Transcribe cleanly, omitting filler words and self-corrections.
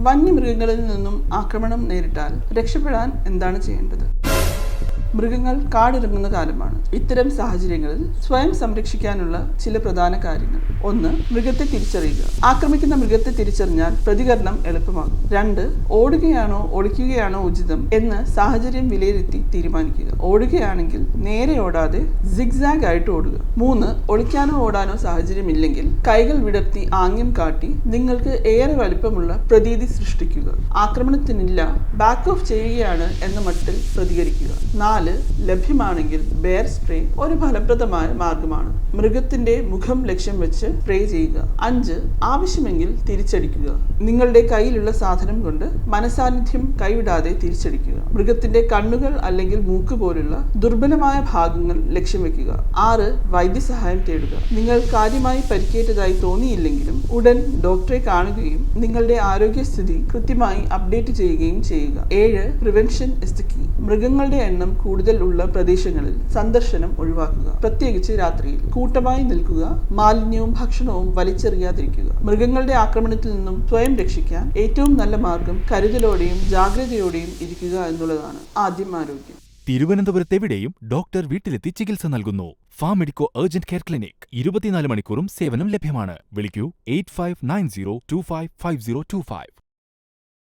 വന്യമൃഗങ്ങളിൽ നിന്നും ആക്രമണം നേരിട്ടാൽ രക്ഷപ്പെടാൻ എന്താണ് ചെയ്യേണ്ടത്? മൃഗങ്ങൾ കാടിറങ്ങുന്ന കാലമാണ്. ഇത്തരം സാഹചര്യങ്ങളിൽ സ്വയം സംരക്ഷിക്കാനുള്ള ചില പ്രധാന കാര്യങ്ങൾ: 1. മൃഗത്തെ തിരിച്ചറിയുക. ആക്രമിക്കുന്ന മൃഗത്തെ തിരിച്ചറിഞ്ഞാൽ പ്രതികരണം എളുപ്പമാകും. 2. ഓടുകയാണോ ഒളിക്കുകയാണോ ഉചിതം എന്ന് സാഹചര്യം വിലയിരുത്തി തീരുമാനിക്കുക. ഓടുകയാണെങ്കിൽ നേരെ ഓടാതെ സിഗ്സാഗ് ആയിട്ട് ഓടുക. 3. ഒളിക്കാനോ ഓടാനോ സാഹചര്യമില്ലെങ്കിൽ കൈകൾ വിടർത്തി ആംഗ്യം കാട്ടി നിങ്ങൾക്ക് ഏറെ വലിപ്പമുള്ള പ്രതീതി സൃഷ്ടിക്കുക. ആക്രമണത്തിനില്ല, ബാക്ക് ഓഫ് ചെയ്യുകയാണ് എന്ന മട്ടിൽ പ്രതികരിക്കുക. 4. ലഭ്യമാണെങ്കിൽ ബെയർ സ്പ്രേ ഒരു ഫലപ്രദമായ മാർഗമാണ്. മൃഗത്തിന്റെ മുഖം ലക്ഷ്യം വെച്ച് സ്പ്രേ ചെയ്യുക. 5. ആവശ്യമെങ്കിൽ തിരിച്ചടിക്കുക. നിങ്ങളുടെ കയ്യിലുള്ള സാധനം കൊണ്ട് മനസാന്നിധ്യം കൈവിടാതെ തിരിച്ചടിക്കുക. മൃഗത്തിന്റെ കണ്ണുകൾ അല്ലെങ്കിൽ മൂക്ക് പോലുള്ള ദുർബലമായ ഭാഗങ്ങൾ ലക്ഷ്യം വെക്കുക. 6. വൈദ്യസഹായം തേടുക. നിങ്ങൾ കാര്യമായി പരിക്കേറ്റതായി തോന്നിയില്ലെങ്കിലും ഉടൻ ഡോക്ടറെ കാണുകയും നിങ്ങളുടെ ആരോഗ്യസ്ഥിതി കൃത്യമായി അപ്ഡേറ്റ് ചെയ്യുകയും ചെയ്യുക. 7. Prevention is the key. മൃഗങ്ങളുടെ എണ്ണം കൂടുതൽ ഉള്ള പ്രദേശങ്ങളിൽ സന്ദർശനം ഒഴിവാക്കുക. പ്രത്യേകിച്ച് രാത്രിയിൽ. കൂട്ടമായി നിൽക്കുക. മാലിന്യവും ഭക്ഷണവും വലിച്ചെറിയാതിരിക്കുക. മൃഗങ്ങളുടെ ആക്രമണത്തിൽ നിന്നും സ്വയം രക്ഷിക്കാൻ ഏറ്റവും നല്ല മാർഗം കരുതലോടെയും ജാഗ്രതയോടെയും ഇരിക്കുക എന്നുള്ളതാണ്. ആദ്യം ആരോഗ്യം. തിരുവനന്തപുരത്തെവിടെയും ഡോക്ടർ വീട്ടിലെത്തി ചികിത്സ നൽകുന്നു. Farm medico urgent care clinic 24 മണിക്കൂറും സേവനം ലഭ്യമാണ്. വിളിക്കൂ 8590255025.